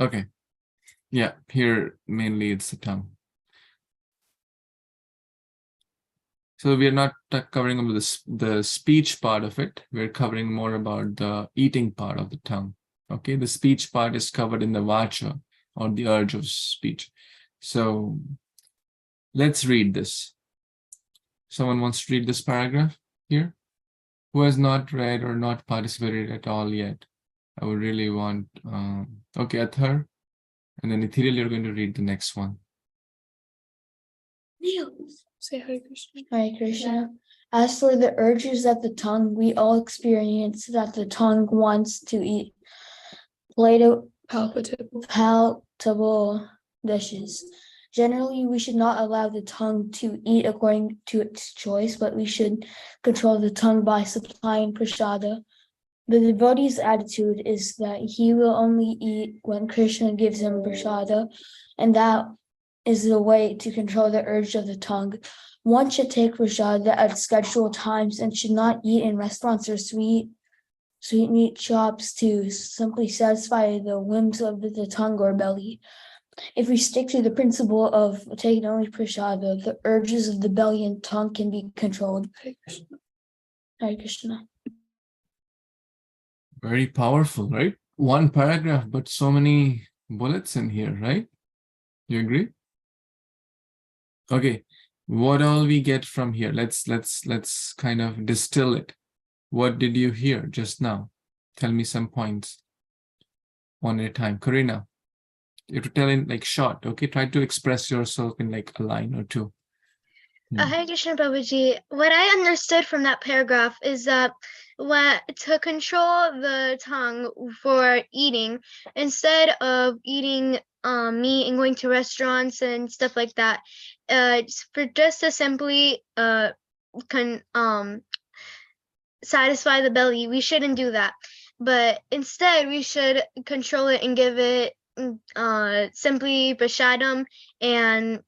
Okay, yeah, here mainly it's the tongue. So we are not covering about the speech part of it. We're covering more about the eating part of the tongue. Okay, the speech part is covered in the vacha, or the urge of speech. So let's read this. Someone wants to read this paragraph here? Who has not read or not participated at all yet? I would really want, okay, Athar, and then Ethereal, you're going to read the next one. Say Hare Krishna. Hare Krishna. As for the urges of the tongue, we all experience that the tongue wants to eat palatable dishes. Generally, we should not allow the tongue to eat according to its choice, but we should control the tongue by supplying prasada. The devotee's attitude is that he will only eat when Krishna gives him prasada, and that is the way to control the urge of the tongue. One should take prasada at scheduled times and should not eat in restaurants or sweetmeat shops to simply satisfy the whims of the tongue or belly. If we stick to the principle of taking only prasada, the urges of the belly and tongue can be controlled. Hare Krishna. Hare Krishna. Very powerful, right? 1 paragraph, but so many bullets in here, right? You agree? Okay, what all we get from here? Let's kind of distill it. What did you hear just now? Tell me some points. 1 at a time. Karina, you have to tell in like short, okay? Try to express yourself in like a line or 2. Hare Krishna Prabhuji, what I understood from that paragraph is that to control the tongue for eating, instead of eating meat and going to restaurants and stuff like that, for just to simply satisfy the belly, we shouldn't do that. But instead, we should control it and give it simply prashadam and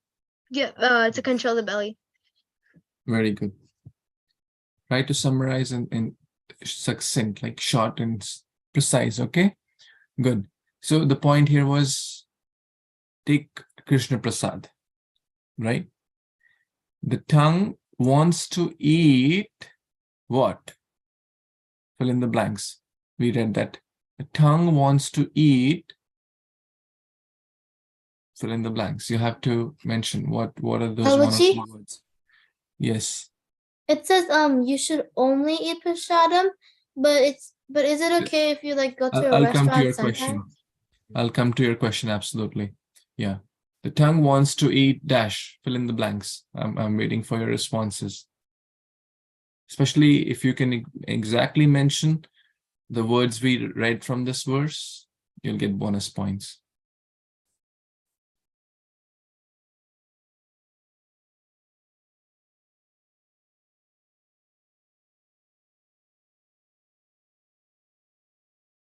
to control the belly. Very good. Try to summarize in succinct, like short and precise, okay? Good. So the point here was take Krishna Prasad, right? The tongue wants to eat what? Fill in the blanks. We read that. The tongue wants to eat. Fill in the blanks. You have to mention what are those one or Alachi? two words. Yes. It says you should only eat prasadam, but is it okay if you like go to a I'll come to your restaurant question. sometimes? I'll come to your question. Absolutely. Yeah. The tongue wants to eat dash. Fill in the blanks. I'm waiting for your responses. Especially if you can exactly mention the words we read from this verse, you'll get bonus points.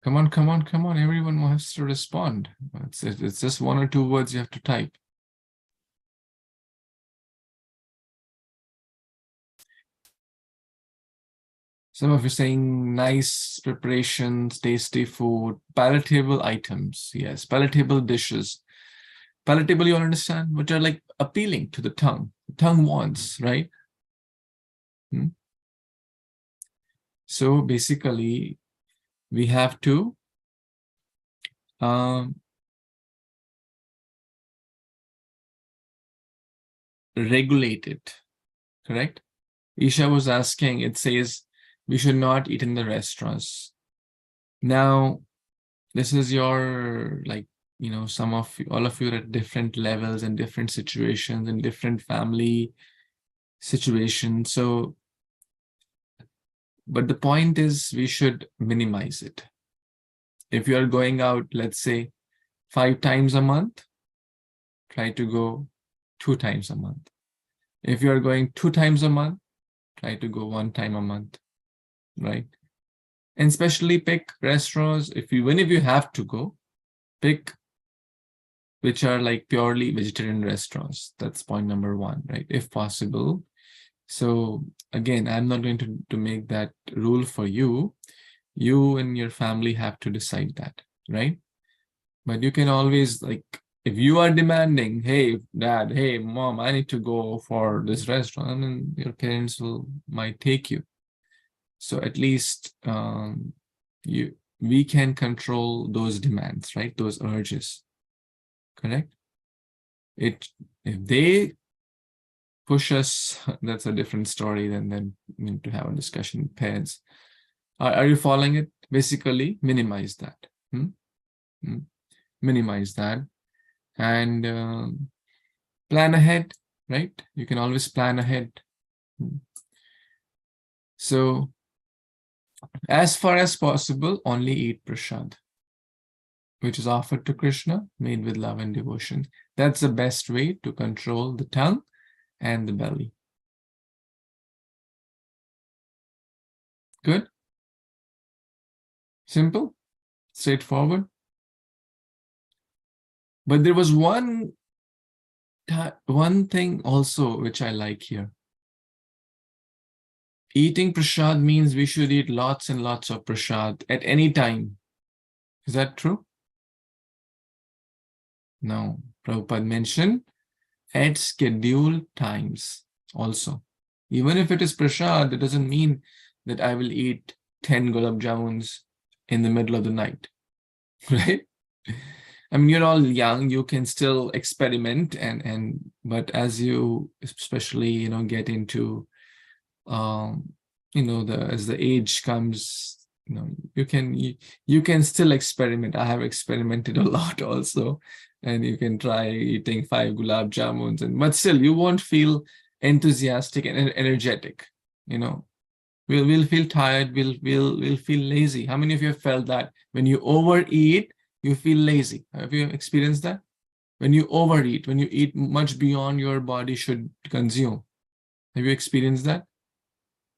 Come on, come on, come on. Everyone has to respond. It's just one or two words you have to type. Some of you saying nice preparations, tasty food, palatable items. Yes, palatable dishes. Palatable, you all understand? Which are like appealing to the tongue. The tongue wants, right? So basically, we have to regulate it, correct? Isha was asking, it says we should not eat in the restaurants. Now, this is your, like, you know, all of you are at different levels and different situations and different family situations. So, but the point is we should minimize it. If you are going out, let's say 5 times a month, try to go 2 times a month. If you are going 2 times a month, try to go 1 time a month, right? And especially pick restaurants, even if you have to go, pick which are like purely vegetarian restaurants. That's point number 1, right? If possible. So again, I'm not going to make that rule for you. You and your family have to decide that, right? But you can always, like, if you are demanding, hey, dad, hey, mom, I need to go for this restaurant, and your parents might take you. So at least we can control those demands, right? Those urges, correct? If they push us, that's a different story. Then we need to have a discussion with parents. Are you following it? Basically, minimize that. Minimize that, and plan ahead, right? You can always plan ahead. So, as far as possible, only eat prasad, which is offered to Krishna, made with love and devotion. That's the best way to control the tongue and the belly. Good? Simple? Straightforward? But there was one thing also which I like here. Eating prasad means we should eat lots and lots of prasad at any time. Is that true? No. Prabhupada mentioned at scheduled times also. Even if it is prasad, it doesn't mean that I will eat 10 gulab jamuns in the middle of the night, right? I mean, you're all young, you can still experiment, but as you especially, get into, as the age comes, you can still experiment. I have experimented a lot also, and you can try eating 5 gulab jamuns, but still you won't feel enthusiastic and energetic. We'll feel tired. We'll feel lazy. How many of you have felt that when you overeat, you feel lazy? Have you experienced that? When you overeat, when you eat much beyond your body should consume, have you experienced that?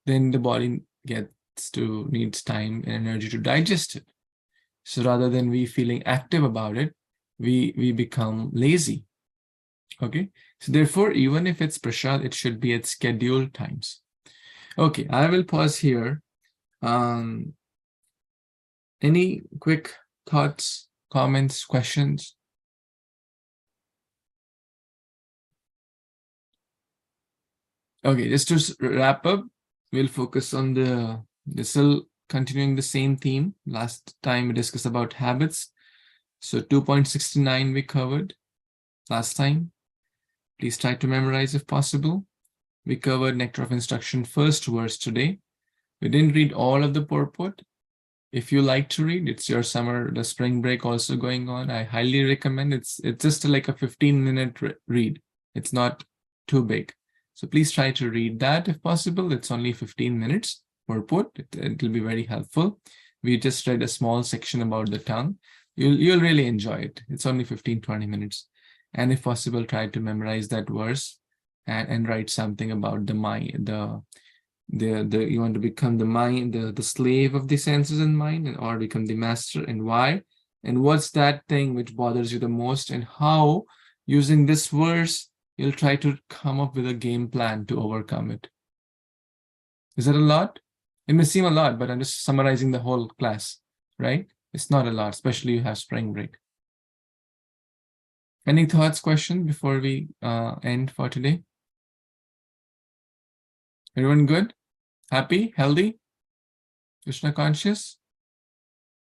Then the body needs time and energy to digest it. So rather than we feeling active about it, we become lazy. Okay. So therefore, even if it's prasad, it should be at scheduled times. Okay, I will pause here. Any quick thoughts, comments, questions? Okay, just to wrap up, we'll focus on the continuing the same theme. Last time we discussed about habits. So 2.69 we covered last time. Please try to memorize if possible. We covered Nectar of Instruction first verse today. We didn't read all of the purport. If you like to read, it's your summer, the spring break also going on. I highly recommend. It's just like a 15-minute read. It's not too big. So please try to read that if possible. It's only 15 minutes purport. It'll be very helpful. We just read a small section about the tongue. You'll really enjoy it. It's only 15-20 minutes. And if possible, try to memorize that verse and write something about the mind, you want to become the mind, the slave of the senses and mind, or become the master, and why, and what's that thing which bothers you the most, and how, using this verse, you'll try to come up with a game plan to overcome it. Is that a lot? It may seem a lot, but I'm just summarizing the whole class, right? It's not a lot, especially you have spring break. Any thoughts, questions before we end for today? Everyone good? Happy? Healthy? Krishna conscious?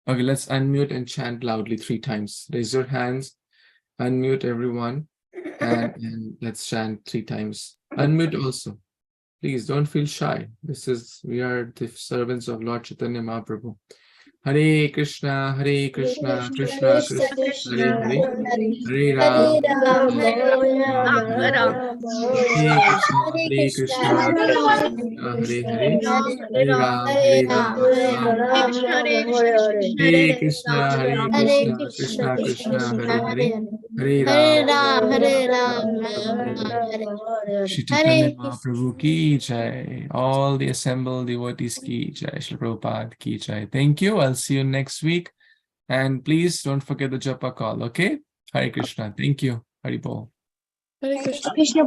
Okay, let's unmute and chant loudly 3 times. Raise your hands, unmute everyone, and let's chant 3 times. Unmute also. Please don't feel shy. We are the servants of Lord Chaitanya Mahaprabhu. Hare Krishna, Krishna Krishna, Hare Hare, Hare Ram, Hare Ram. Hare Krishna, Hare Hare, Hare Ram, Ram Hare Krishna, Krishna Krishna, Hare Hare, Hare Ram, Shri Chaitanya Mahaprabhu ki jai. All the assembled devotees ki jai. Shri Prabhupada ki jai. Thank you. I'll see you next week. And please don't forget the japa call, okay? Hare Krishna. Thank you. Hari Bol. Hare Krishna. Krishna